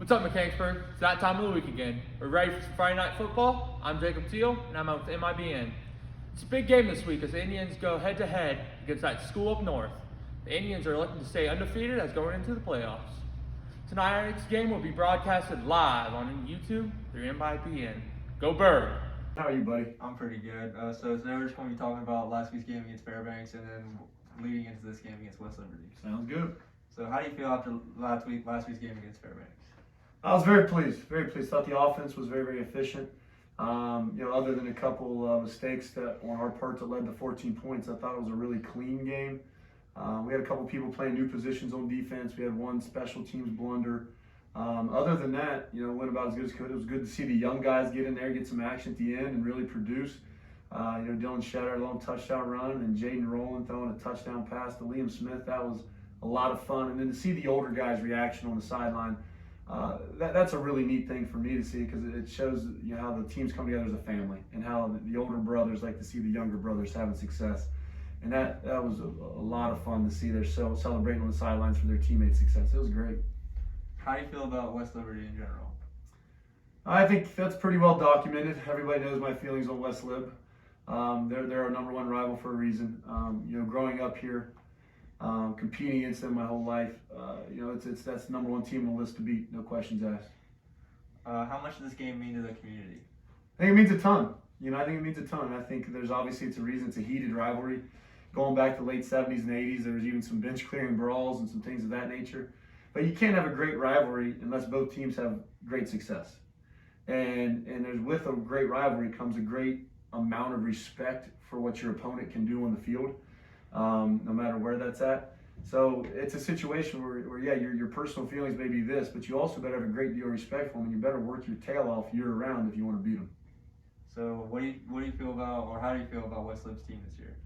What's up, Mechanicsburg? It's that time of the week again. We're ready for some Friday Night Football. I'm Jacob Teal, and I'm out with M.I.B.N. It's a big game this week as the Indians go head-to-head against that school up north. The Indians are looking to stay undefeated as going into the playoffs. Tonight's game will be broadcasted live on YouTube through M.I.B.N. Go Bird! How are you, buddy? I'm pretty good. So today we're just going to be talking about last week's game against Fairbanks and then leading into this game against West Liberty. Sounds good. So how do you feel after last week's game against Fairbanks? I was very pleased. Very pleased. Thought the offense was very, very efficient. Other than a couple mistakes that on our part that led to 14 points, I thought it was a really clean game. We had a couple people playing new positions on defense. We had one special teams blunder. Other than that, went about as good as could. It was good to see the young guys get in there, get some action at the end, and really produce. Dylan Shetter, a long touchdown run, and Jaden Rowland throwing a touchdown pass to Liam Smith. That was a lot of fun. And then to see the older guys' reaction on the sideline, that's a really neat thing for me to see because it shows how the teams come together as a family and how the older brothers like to see the younger brothers having success. And that was a lot of fun to see. They're celebrating on the sidelines for their teammates' success. It was great. How do you feel about West Liberty in general? I think that's pretty well documented. Everybody knows my feelings on West Lib. They're our number one rival for a reason. Growing up here, competing against them my whole life, that's the number one team on the list to beat, no questions asked. How much does this game mean to the community? I think it means a ton. I think it means a ton. I think there's obviously it's a reason. It's a heated rivalry. Going back to the late 70s and 80s, there was even some bench clearing brawls and some things of that nature. But you can't have a great rivalry unless both teams have great success. And with a great rivalry comes a great amount of respect for what your opponent can do on the field, no matter where that's at. So it's a situation where your personal feelings may be this, but you also better have a great deal of respect for them, and you better work your tail off year round if you want to beat them. So what do you feel about, or how do you feel about West Lib's team this year?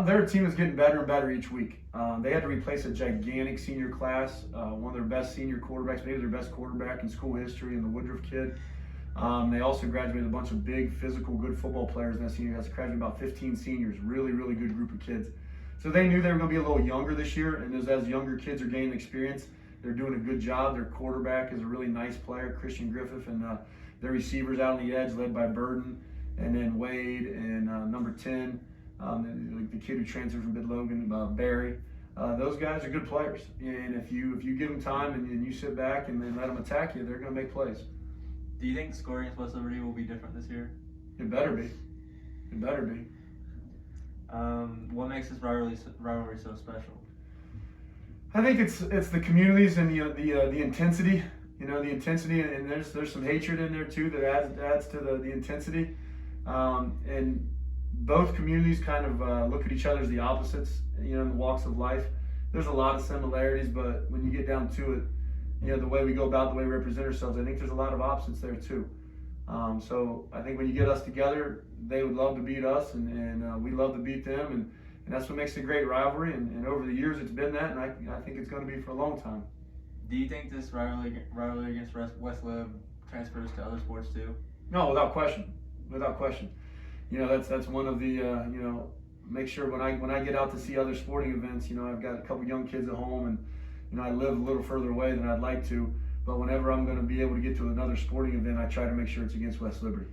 Their team is getting better and better each week. They had to replace a gigantic senior class, one of their best senior quarterbacks, maybe their best quarterback in school history, and the Woodruff kid. They also graduated a bunch of big, physical, good football players in that senior class. Graduated about 15 seniors, really, really good group of kids. So they knew they were going to be a little younger this year, and as younger kids are gaining experience, they're doing a good job. Their quarterback is a really nice player, Christian Griffith, and their receivers out on the edge, led by Burden, and then Wade, and number 10, the kid who transferred from Bid-Logan, Barry. Those guys are good players, and if you give them time and you sit back and then let them attack you, they're going to make plays. Do you think the score against West Liberty will be different this year? It better be. It better be. What makes this rivalry so special? I think it's the communities and the intensity. The intensity, and there's some hatred in there too that adds to the intensity. And both communities kind of look at each other as the opposites. In the walks of life, there's a lot of similarities, but when you get down to it, the way we go about, the way we represent ourselves, I think there's a lot of opposites there too. So I think when you get us together, they would love to beat us, and we love to beat them, and that's what makes it a great rivalry. And over the years, it's been that, and I think it's going to be for a long time. Do you think this rivalry against West Lib transfers to other sports too? No, without question. Without question. That's one of the make sure when I get out to see other sporting events, I've got a couple young kids at home, and I live a little further away than I'd like to. But whenever I'm going to be able to get to another sporting event, I try to make sure it's against West Liberty.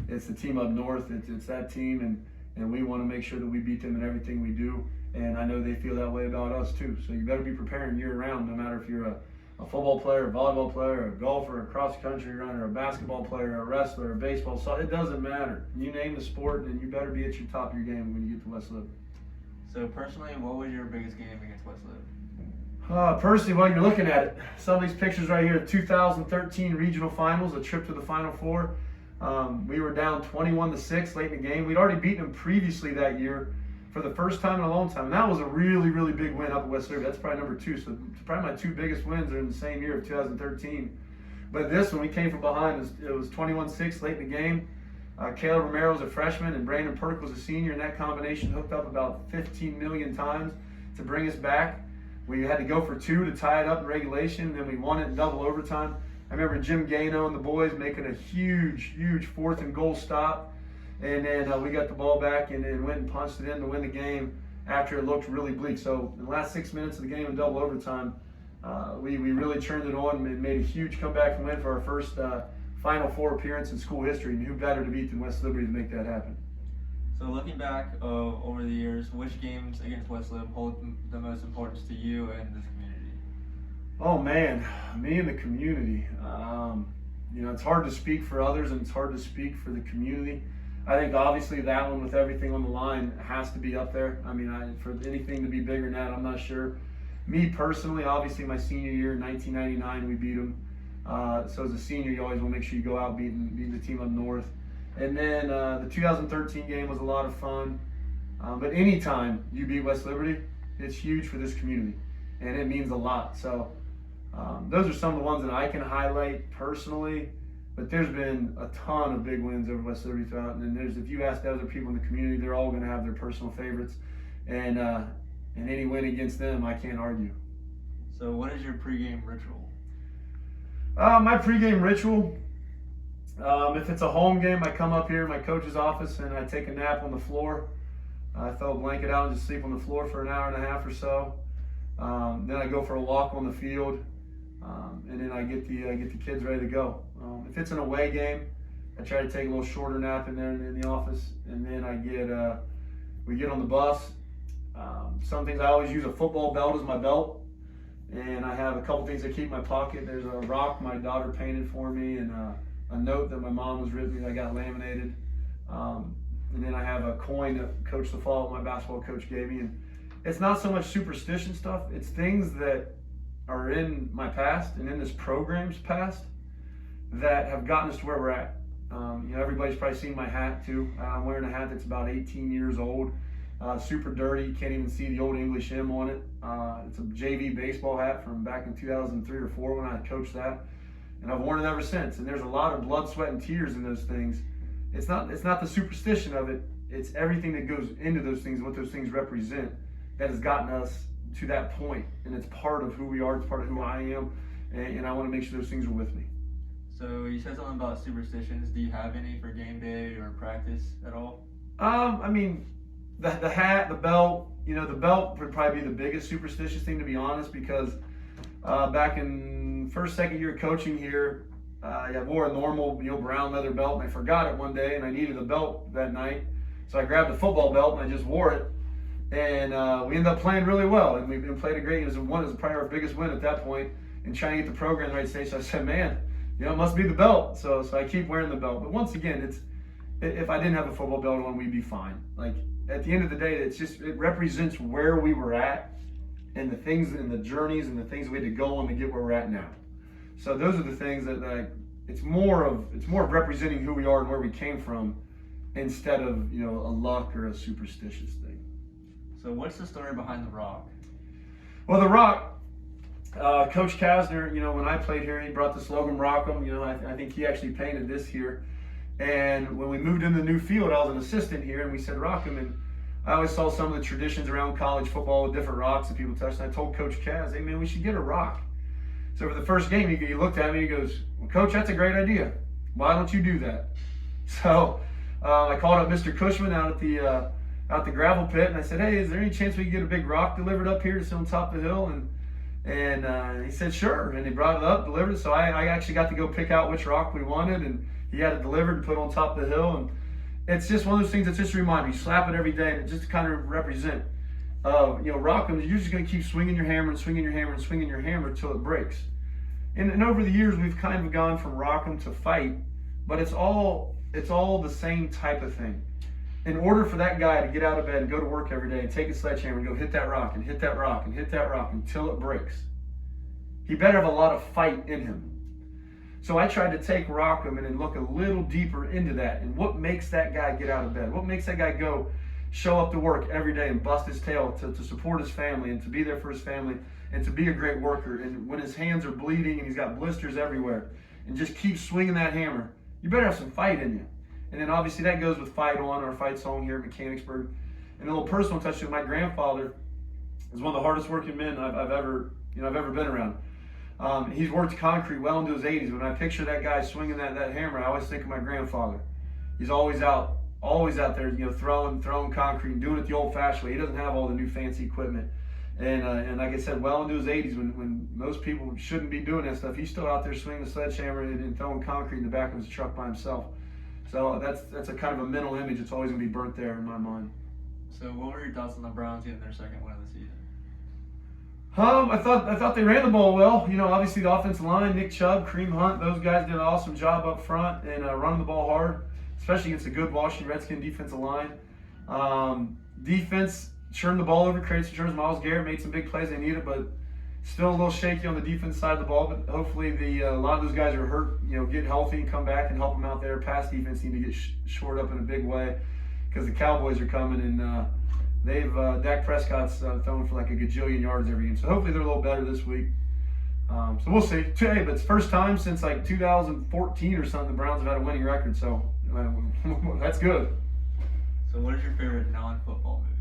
It's the team up north. It's that team, and we want to make sure that we beat them in everything we do. And I know they feel that way about us too. So you better be preparing year round, no matter if you're a football player, a volleyball player, a golfer, a cross-country runner, a basketball player, a wrestler, a baseball. So it doesn't matter. You name the sport, and you better be at your top of your game when you get to West Lib. So personally, what was your biggest game against West Lib? Personally, while you're looking at it, some of these pictures right here, 2013 regional finals, a trip to the Final Four. We were down 21-6 late in the game. We'd already beaten them previously that year for the first time in a long time. And that was a really, really big win up at West Liberty. That's probably number 2. So probably my 2 biggest wins are in the same year of 2013. But this one, we came from behind. It was 21-6 late in the game. Caleb Romero was a freshman, and Brandon Perk was a senior, and that combination hooked up about 15 million times to bring us back. We had to go for 2 to tie it up in regulation, then we won it in double overtime. I remember Jim Gano and the boys making a huge 4th and goal stop, and then we got the ball back and went and punched it in to win the game after it looked really bleak. So in the last 6 minutes of the game in double overtime, we really turned it on and made a huge comeback and win for our first Final Four appearance in school history. And who better to beat than West Liberty to make that happen? So looking back over the years, which games against Westlake hold the most importance to you and this community? Oh man, me and the community. It's hard to speak for others and it's hard to speak for the community. I think obviously that one with everything on the line has to be up there. I mean, for anything to be bigger than that, I'm not sure. Me personally, obviously my senior year in 1999, we beat them. So as a senior, you always want to make sure you go out beating the team up north. And then the 2013 game was a lot of fun. But anytime you beat West Liberty, it's huge for this community, and it means a lot. So those are some of the ones that I can highlight personally. But there's been a ton of big wins over West Liberty throughout. And if you ask the other people in the community, they're all going to have their personal favorites. And any win against them, I can't argue. So what is your pregame ritual? My pregame ritual, if it's a home game, I come up here in my coach's office and I take a nap on the floor. I throw a blanket out and just sleep on the floor for an hour and a half or so. Then I go for a walk on the field, and then I get the kids ready to go. If it's an away game, I try to take a little shorter nap in there in the office, and then we get on the bus. Some things I always use a football belt as my belt, and I have a couple things I keep in my pocket. There's a rock my daughter painted for me, and a note that my mom was written me that I got laminated. And then I have a coin that Coach LaFault, my basketball coach, gave me. And it's not so much superstition stuff. It's things that are in my past and in this program's past that have gotten us to where we're at. Everybody's probably seen my hat too. I'm wearing a hat that's about 18 years old. Super dirty. You can't even see the old English M on it. It's a JV baseball hat from back in 2003 or 4 when I coached that. And I've worn it ever since. And there's a lot of blood, sweat, and tears in those things. It's not the superstition of it. It's everything that goes into those things, what those things represent, that has gotten us to that point. And it's part of who we are. It's part of who I am. And I want to make sure those things are with me. So you said something about superstitions. Do you have any for game day or practice at all? The hat, the belt. The belt would probably be the biggest superstitious thing, to be honest, because back in first, second year coaching here, I wore a normal, brown leather belt, and I forgot it one day, and I needed a belt that night. So I grabbed a football belt, and I just wore it. And we ended up playing really well, and we played a great. It was probably our biggest win at that point, and trying to get the program in the right stage. So I said, man, it must be the belt. So I keep wearing the belt. But once again, if I didn't have a football belt on, we'd be fine. Like at the end of the day, it represents where we were at, and the things and the journeys and the things we had to go on to get where we're at now. So those are the things that it's more of representing who we are and where we came from, instead of a luck or a superstitious thing. So what's the story behind the rock? Well, the rock, Coach Kasner, when I played here, he brought the slogan "Rock 'em." I think he actually painted this here. And when we moved into the new field, I was an assistant here, and we said "Rock 'em." And I always saw some of the traditions around college football with different rocks that people touched. And I told Coach Kaz, "Hey man, we should get a rock." So for the first game, he looked at me and he goes, "Well, Coach, that's a great idea. Why don't you do that?" So I called up Mr. Cushman out at the gravel pit, and I said, "Hey, is there any chance we could get a big rock delivered up here to sit on top of the hill?" And he said, "Sure." And he brought it up, delivered it. So I actually got to go pick out which rock we wanted, and he had it delivered and put on top of the hill. And it's just one of those things that's just a reminder. You slap it every day, and it just kind of represent. Rock 'em, you're just going to keep swinging your hammer and swinging your hammer and swinging your hammer until it breaks. And over the years, we've kind of gone from rock 'em to fight, but it's all the same type of thing. In order for that guy to get out of bed and go to work every day and take a sledgehammer and go hit that rock and hit that rock and hit that rock until it breaks, he better have a lot of fight in him. So I tried to take Rock 'em and look a little deeper into that, and what makes that guy get out of bed? What makes that guy go show up to work every day and bust his tail to support his family and to be there for his family and to be a great worker? And when his hands are bleeding and he's got blisters everywhere and just keep swinging that hammer, you better have some fight in you. And then obviously that goes with Fight On, our fight song here at Mechanicsburg. And a little personal touch with my grandfather is one of the hardest working men I've ever been around. He's worked concrete well into his 80s. When I picture that guy swinging that hammer, I always think of my grandfather. He's always out there, throwing concrete and doing it the old-fashioned way. He doesn't have all the new fancy equipment. And like I said, well into his 80s, when most people shouldn't be doing that stuff, he's still out there swinging the sledgehammer and throwing concrete in the back of his truck by himself. So that's a kind of a mental image that's always going to be burnt there in my mind. So what were your thoughts on the Browns getting their second win of the season? I thought they ran the ball well. You know, obviously the offensive line, Nick Chubb, Kareem Hunt, those guys did an awesome job up front and running the ball hard, especially against a good Washington Redskin defensive line. Defense churned the ball over, created some turns. Myles Garrett made some big plays they needed, but still a little shaky on the defense side of the ball. But hopefully a lot of those guys are hurt, you know, get healthy and come back and help them out there. Pass defense need to get shored up in a big way because the Cowboys are coming and Dak Prescott's throwing for like a gajillion yards every game. So hopefully they're a little better this week. So we'll see. Hey, but it's first time since like 2014 or something the Browns have had a winning record. So that's good. So what is your favorite non-football movie?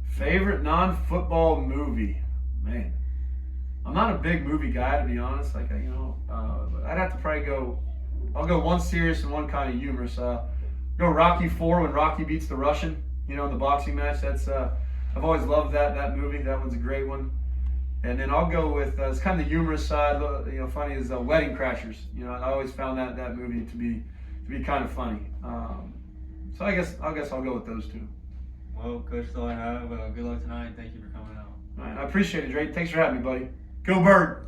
Favorite non-football movie? Man, I'm not a big movie guy, to be honest. Like, I'd have to probably go. I'll go one serious and one kind of humorous. Go Rocky IV when Rocky beats the Russian. You know, in the boxing match. That's I've always loved that movie. That one's a great one. And then I'll go with it's kind of the humorous side. You know, funny is Wedding Crashers. You know, I always found that movie to be kind of funny. So I guess I'll go with those two. Well, Coach, that's all I have. Good luck tonight. Thank you for coming out. All right, I appreciate it, Drake. Thanks for having me, buddy. Go Bird!